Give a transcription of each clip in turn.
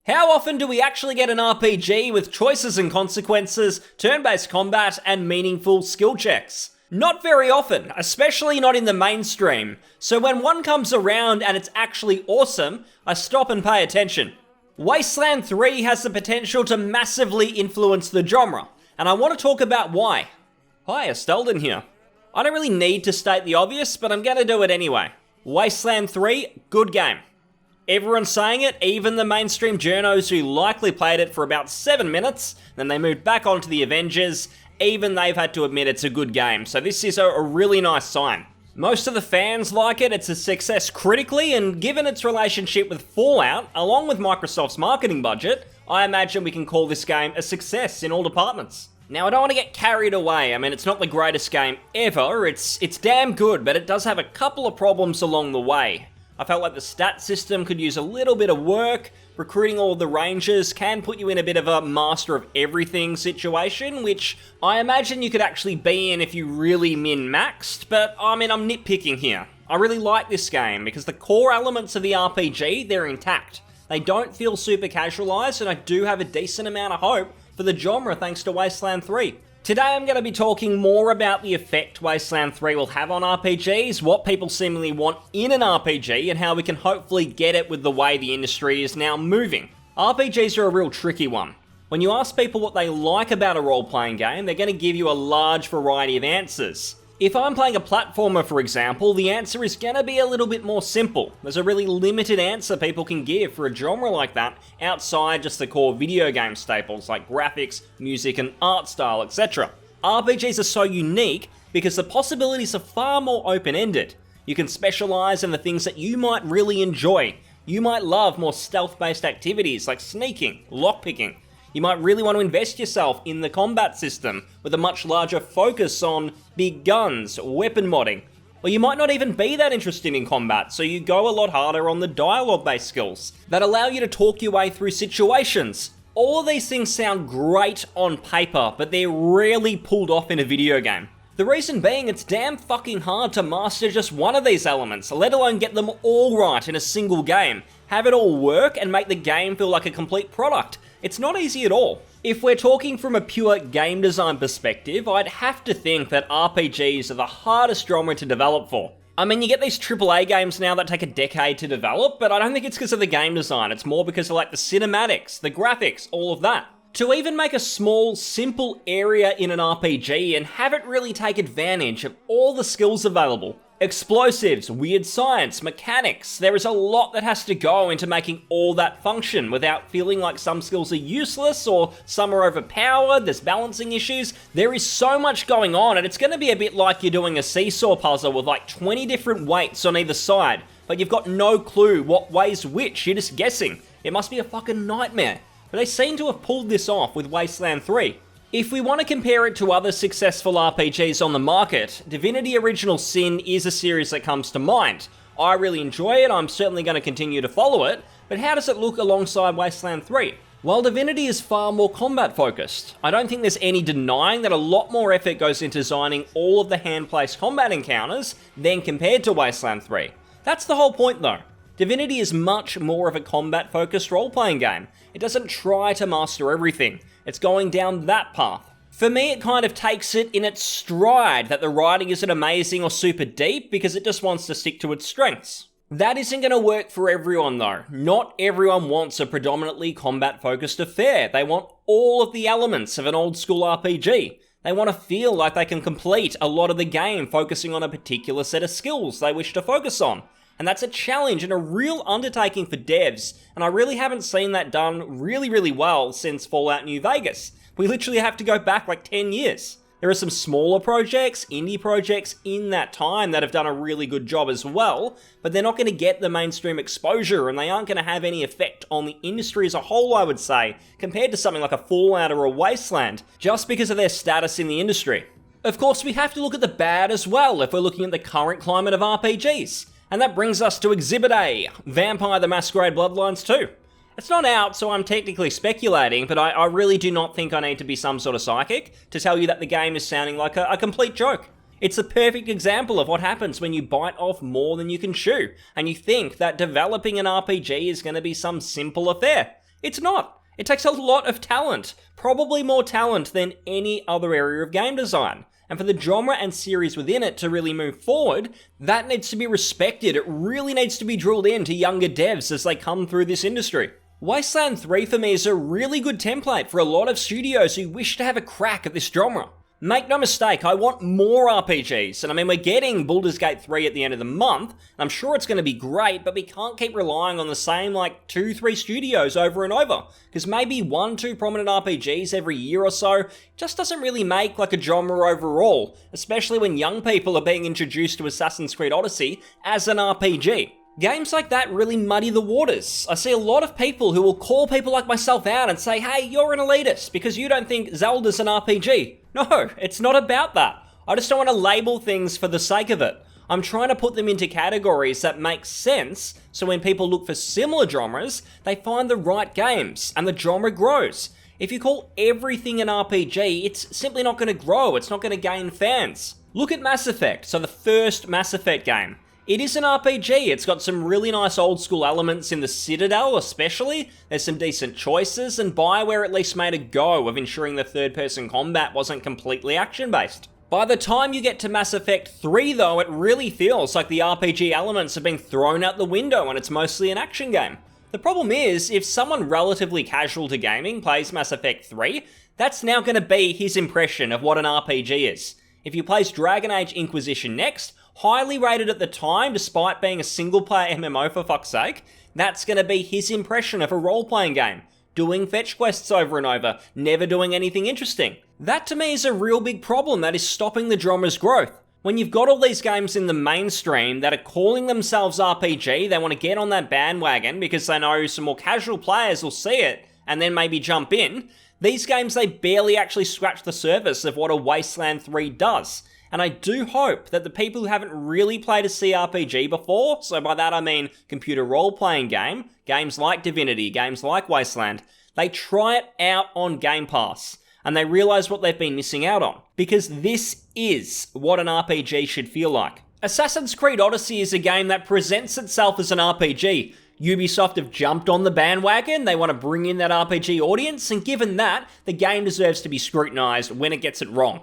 How often do we actually get an RPG with choices and consequences, turn-based combat, and meaningful skill checks? Not very often, especially not in the mainstream. So when one comes around and it's actually awesome, I stop and pay attention. Wasteland 3 has the potential to massively influence the genre, and I want to talk about why. Hi, Estelden here. I don't really need to state the obvious, but I'm gonna do it anyway. Wasteland 3, good game. Everyone's saying it, even the mainstream journos who likely played it for about 7 minutes, then they moved back onto the Avengers, even they've had to admit it's a good game, so this is a really nice sign. Most of the fans like it, it's a success critically, and given its relationship with Fallout, along with Microsoft's marketing budget, I imagine we can call this game a success in all departments. Now, I don't want to get carried away. I mean, it's not the greatest game ever, it's damn good, but it does have a couple of problems along the way. I felt like the stat system could use a little bit of work. Recruiting all the rangers can put you in a bit of a master of everything situation, which I imagine you could actually be in if you really min-maxed, but I mean, I'm nitpicking here. I really like this game because the core elements of the RPG, they're intact. They don't feel super casualized, and I do have a decent amount of hope for the genre thanks to Wasteland 3. Today I'm going to be talking more about the effect Wasteland 3 will have on RPGs, what people seemingly want in an RPG, and how we can hopefully get it with the way the industry is now moving. RPGs are a real tricky one. When you ask people what they like about a role-playing game, they're going to give you a large variety of answers. If I'm playing a platformer, for example, the answer is going to be a little bit more simple. There's a really limited answer people can give for a genre like that outside just the core video game staples like graphics, music, and art style, etc. RPGs are so unique because the possibilities are far more open-ended. You can specialize in the things that you might really enjoy. You might love more stealth-based activities like sneaking, lockpicking. You might really want to invest yourself in the combat system with a much larger focus on big guns, weapon modding. Or you might not even be that interested in combat, so you go a lot harder on the dialogue-based skills that allow you to talk your way through situations. All of these things sound great on paper, but they're rarely pulled off in a video game. The reason being, it's damn fucking hard to master just one of these elements, let alone get them all right in a single game. Have it all work and make the game feel like a complete product. It's not easy at all. If we're talking from a pure game design perspective, I'd have to think that RPGs are the hardest genre to develop for. I mean, you get these AAA games now that take a decade to develop, but I don't think it's because of the game design. It's more because of like the cinematics, the graphics, all of that. To even make a small, simple area in an RPG and have it really take advantage of all the skills available. Explosives, weird science, mechanics, there is a lot that has to go into making all that function without feeling like some skills are useless or some are overpowered, there's balancing issues. There is so much going on, and it's going to be a bit like you're doing a seesaw puzzle with like 20 different weights on either side, but you've got no clue what weighs which, you're just guessing. It must be a fucking nightmare. But they seem to have pulled this off with Wasteland 3. If we want to compare it to other successful RPGs on the market, Divinity Original Sin is a series that comes to mind. I really enjoy it, I'm certainly going to continue to follow it, but how does it look alongside Wasteland 3? Well, Divinity is far more combat focused. I don't think there's any denying that a lot more effort goes into designing all of the hand-placed combat encounters than compared to Wasteland 3. That's the whole point though. Divinity is much more of a combat-focused role-playing game. It doesn't try to master everything. It's going down that path. For me, it kind of takes it in its stride that the writing isn't amazing or super deep because it just wants to stick to its strengths. That isn't going to work for everyone though. Not everyone wants a predominantly combat-focused affair. They want all of the elements of an old-school RPG. They want to feel like they can complete a lot of the game focusing on a particular set of skills they wish to focus on. And that's a challenge and a real undertaking for devs, and I really haven't seen that done really well since Fallout New Vegas. We literally have to go back like 10 years. There are some smaller projects, indie projects in that time that have done a really good job as well, but they're not going to get the mainstream exposure and they aren't going to have any effect on the industry as a whole, I would say, compared to something like a Fallout or a Wasteland, just because of their status in the industry. Of course, we have to look at the bad as well if we're looking at the current climate of RPGs. And that brings us to Exhibit A, Vampire the Masquerade Bloodlines 2. It's not out, so I'm technically speculating, but I really do not think I need to be some sort of psychic to tell you that the game is sounding like a complete joke. It's a perfect example of what happens when you bite off more than you can chew, and you think that developing an RPG is going to be some simple affair. It's not. It takes a lot of talent, probably more talent than any other area of game design. And for the genre and series within it to really move forward, that needs to be respected. It really needs to be drilled into younger devs as they come through this industry. Wasteland 3 for me is a really good template for a lot of studios who wish to have a crack at this genre. Make no mistake, I want more RPGs, and I mean, we're getting Baldur's Gate 3 at the end of the month, and I'm sure it's going to be great, but we can't keep relying on the same, 2-3 studios over and over, because maybe 1-2 prominent RPGs every year or so just doesn't really make, a genre overall, especially when young people are being introduced to Assassin's Creed Odyssey as an RPG. Games like that really muddy the waters. I see a lot of people who will call people like myself out and say, hey, you're an elitist because you don't think Zelda's an RPG. No, it's not about that. I just don't want to label things for the sake of it. I'm trying to put them into categories that make sense, so when people look for similar genres, they find the right games, and the genre grows. If you call everything an RPG, it's simply not going to grow, it's not going to gain fans. Look at Mass Effect, so the first Mass Effect game. It is an RPG, it's got some really nice old school elements in the Citadel especially, there's some decent choices, and BioWare at least made a go of ensuring the third person combat wasn't completely action based. By the time you get to Mass Effect 3 though, it really feels like the RPG elements have been thrown out the window and it's mostly an action game. The problem is, if someone relatively casual to gaming plays Mass Effect 3, that's now going to be his impression of what an RPG is. If you place Dragon Age Inquisition next, highly rated at the time despite being a single player MMO for fuck's sake, that's going to be his impression of a role-playing game. Doing fetch quests over and over, never doing anything interesting. That to me is a real big problem that is stopping the genre's growth. When you've got all these games in the mainstream that are calling themselves RPG, they want to get on that bandwagon because they know some more casual players will see it and then maybe jump in. These games, they barely actually scratch the surface of what a Wasteland 3 does. And I do hope that the people who haven't really played a CRPG before, so by that I mean computer role-playing game, games like Divinity, games like Wasteland, they try it out on Game Pass, and they realise what they've been missing out on. Because this is what an RPG should feel like. Assassin's Creed Odyssey is a game that presents itself as an RPG. Ubisoft have jumped on the bandwagon, they want to bring in that RPG audience, and given that, the game deserves to be scrutinised when it gets it wrong.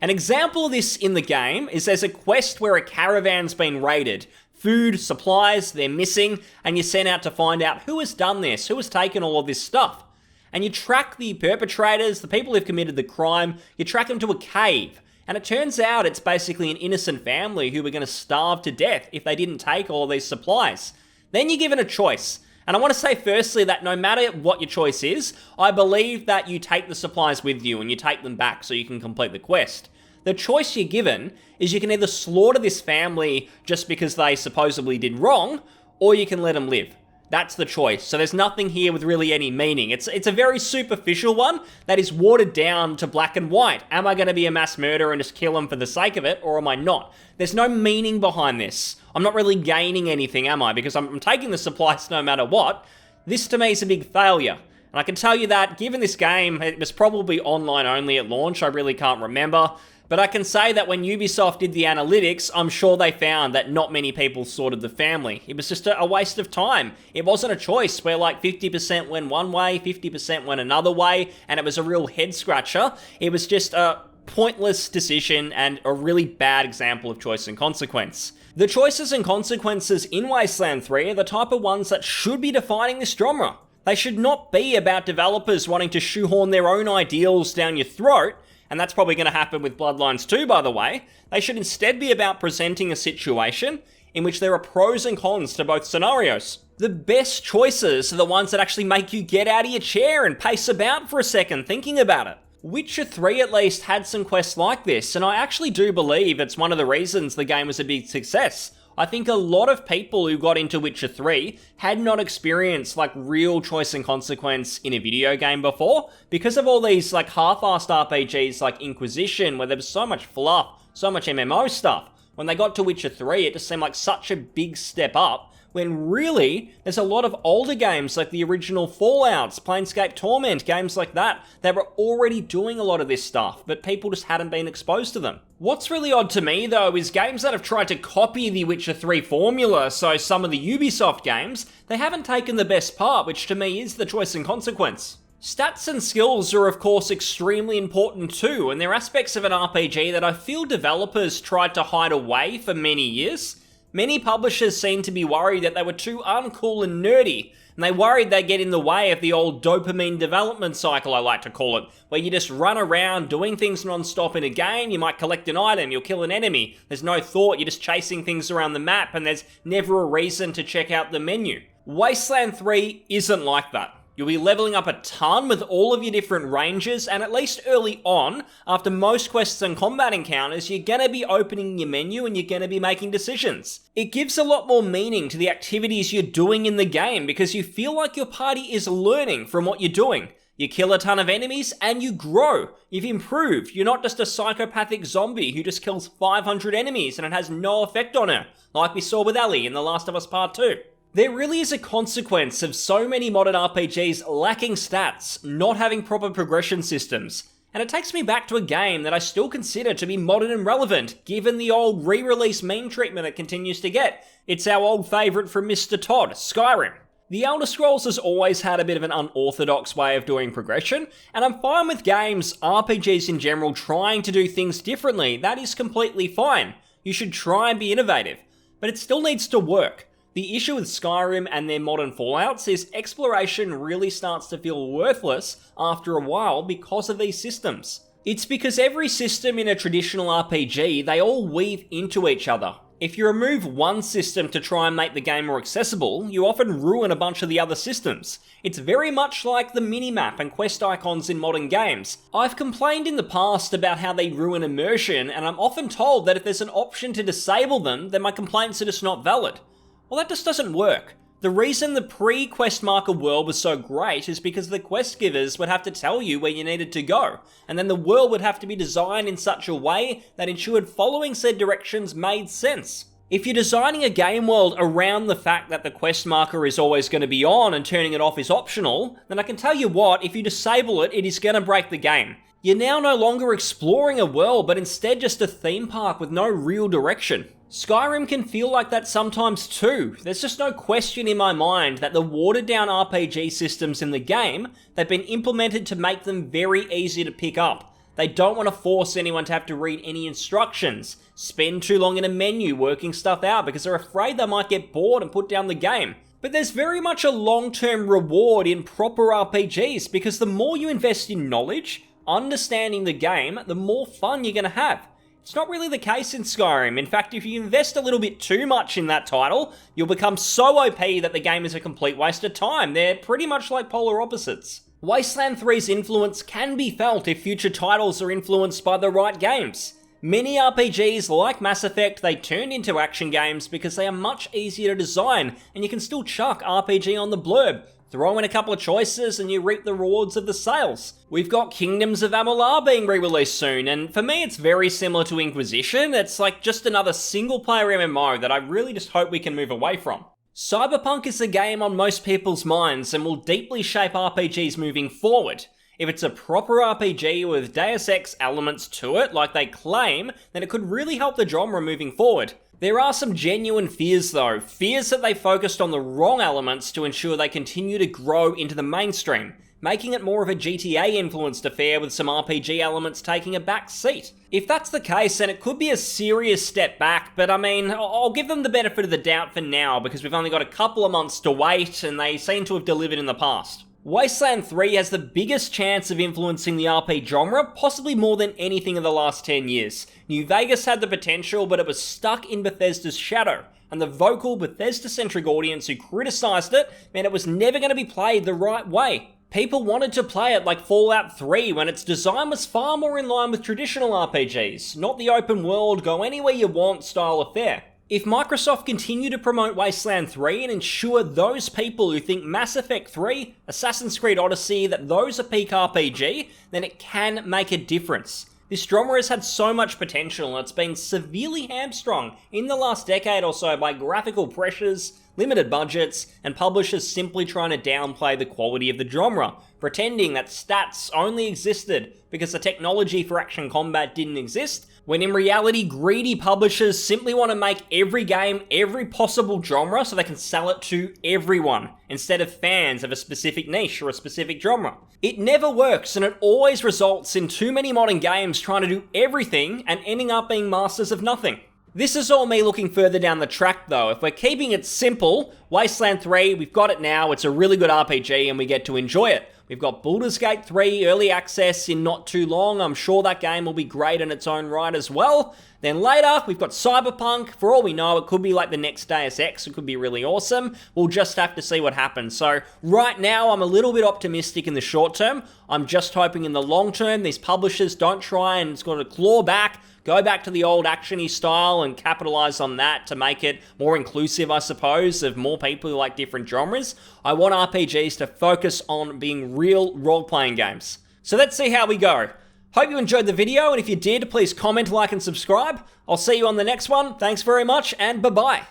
An example of this in the game is there's a quest where a caravan's been raided. Food, supplies, they're missing, and you're sent out to find out who has done this, who has taken all of this stuff. And you track the perpetrators, the people who've committed the crime, you track them to a cave. And it turns out it's basically an innocent family who were going to starve to death if they didn't take all these supplies. Then you're given a choice. And I want to say firstly that no matter what your choice is, I believe that you take the supplies with you and you take them back so you can complete the quest. The choice you're given is you can either slaughter this family just because they supposedly did wrong, or you can let them live. That's the choice. So there's nothing here with really any meaning. It's a very superficial one that is watered down to black and white. Am I going to be a mass murderer and just kill them for the sake of it, or am I not? There's no meaning behind this. I'm not really gaining anything, am I? Because I'm taking the supplies no matter what. This to me is a big failure. And I can tell you that, given this game, it was probably online only at launch, I really can't remember. But I can say that when Ubisoft did the analytics, I'm sure they found that not many people sorted the family. It was just a waste of time. It wasn't a choice where 50% went one way, 50% went another way, and it was a real head scratcher. It was just a pointless decision and a really bad example of choice and consequence. The choices and consequences in Wasteland 3 are the type of ones that should be defining this genre. They should not be about developers wanting to shoehorn their own ideals down your throat, and that's probably going to happen with Bloodlines 2, by the way. They should instead be about presenting a situation in which there are pros and cons to both scenarios. The best choices are the ones that actually make you get out of your chair and pace about for a second thinking about it. Witcher 3 at least had some quests like this, and I actually do believe it's one of the reasons the game was a big success. I think a lot of people who got into Witcher 3 had not experienced real choice and consequence in a video game before because of all these half-assed RPGs like Inquisition where there was so much fluff, so much MMO stuff. When they got to Witcher 3 it just seemed like such a big step up when really, there's a lot of older games like the original Fallouts, Planescape Torment, games like that were already doing a lot of this stuff, but people just hadn't been exposed to them. What's really odd to me though is games that have tried to copy the Witcher 3 formula, so some of the Ubisoft games, they haven't taken the best part, which to me is the choice and consequence. Stats and skills are of course extremely important too, and they're aspects of an RPG that I feel developers tried to hide away for many years. Many publishers seem to be worried that they were too uncool and nerdy, and they worried they'd get in the way of the old dopamine development cycle, I like to call it, where you just run around doing things non-stop in a game. You might collect an item, you'll kill an enemy, there's no thought, you're just chasing things around the map, and there's never a reason to check out the menu. Wasteland 3 isn't like that. You'll be leveling up a ton with all of your different ranges, and at least early on, after most quests and combat encounters, you're gonna be opening your menu and you're gonna be making decisions. It gives a lot more meaning to the activities you're doing in the game because you feel like your party is learning from what you're doing. You kill a ton of enemies and you grow. You've improved. You're not just a psychopathic zombie who just kills 500 enemies and it has no effect on her, like we saw with Ellie in The Last of Us Part 2. There really is a consequence of so many modern RPGs lacking stats, not having proper progression systems. And it takes me back to a game that I still consider to be modern and relevant, given the old re-release meme treatment it continues to get. It's our old favourite from Mr. Todd, Skyrim. The Elder Scrolls has always had a bit of an unorthodox way of doing progression, and I'm fine with games, RPGs in general, trying to do things differently. That is completely fine. You should try and be innovative. But it still needs to work. The issue with Skyrim and their modern Fallouts is exploration really starts to feel worthless after a while because of these systems. It's because every system in a traditional RPG, they all weave into each other. If you remove one system to try and make the game more accessible, you often ruin a bunch of the other systems. It's very much like the minimap and quest icons in modern games. I've complained in the past about how they ruin immersion, and I'm often told that if there's an option to disable them, then my complaints are just not valid. Well, that just doesn't work. The reason the pre-quest marker world was so great is because the quest givers would have to tell you where you needed to go, and then the world would have to be designed in such a way that ensured following said directions made sense. If you're designing a game world around the fact that the quest marker is always going to be on and turning it off is optional, then I can tell you what, if you disable it, it is going to break the game. You're now no longer exploring a world, but instead just a theme park with no real direction. Skyrim can feel like that sometimes too. There's just no question in my mind that the watered down RPG systems in the game, they've been implemented to make them very easy to pick up. They don't want to force anyone to have to read any instructions, spend too long in a menu working stuff out because they're afraid they might get bored and put down the game. But there's very much a long-term reward in proper RPGs because the more you invest in knowledge, understanding the game, the more fun you're going to have. It's not really the case in Skyrim. In fact, if you invest a little bit too much in that title, you'll become so OP that the game is a complete waste of time. They're pretty much like polar opposites. Wasteland 3's influence can be felt if future titles are influenced by the right games. Many RPGs, like Mass Effect, they turn into action games because they are much easier to design, and you can still chuck RPG on the blurb. Throw in a couple of choices and you reap the rewards of the sales. We've got Kingdoms of Amalur being re-released soon, and for me it's very similar to Inquisition. It's like just another single-player MMO that I really just hope we can move away from. Cyberpunk is the game on most people's minds and will deeply shape RPGs moving forward. If it's a proper RPG with Deus Ex elements to it, like they claim, then it could really help the genre moving forward. There are some genuine fears though, fears that they focused on the wrong elements to ensure they continue to grow into the mainstream, making it more of a GTA-influenced affair with some RPG elements taking a back seat. If that's the case, then it could be a serious step back, but I mean, I'll give them the benefit of the doubt for now because we've only got a couple of months to wait and they seem to have delivered in the past. Wasteland 3 has the biggest chance of influencing the RP genre, possibly more than anything in the last 10 years. New Vegas had the potential, but it was stuck in Bethesda's shadow, and the vocal Bethesda-centric audience who criticised it meant it was never going to be played the right way. People wanted to play it like Fallout 3 when its design was far more in line with traditional RPGs, not the open world, go anywhere you want style affair. If Microsoft continue to promote Wasteland 3 and ensure those people who think Mass Effect 3, Assassin's Creed Odyssey, that those are peak RPG, then it can make a difference. This genre has had so much potential and it's been severely hamstrung in the last decade or so by graphical pressures, limited budgets, and publishers simply trying to downplay the quality of the genre, pretending that stats only existed because the technology for action combat didn't exist, when in reality greedy publishers simply want to make every game every possible genre so they can sell it to everyone, instead of fans of a specific niche or a specific genre. It never works, and it always results in too many modern games trying to do everything and ending up being masters of nothing. This is all me looking further down the track though. If we're keeping it simple, Wasteland 3, we've got it now, it's a really good RPG and we get to enjoy it. We've got Baldur's Gate 3 early access in not too long. I'm sure that game will be great in its own right as well. Then later, we've got Cyberpunk. For all we know, it could be like the next Deus Ex. It could be really awesome. We'll just have to see what happens. So right now, I'm a little bit optimistic in the short term. I'm just hoping in the long term, these publishers don't try and sort of claw back, go back to the old actiony style and capitalize on that to make it more inclusive, I suppose, of more people who like different genres. I want RPGs to focus on being real role-playing games. So let's see how we go. Hope you enjoyed the video, and if you did, please comment, like, and subscribe. I'll see you on the next one. Thanks very much, and bye-bye.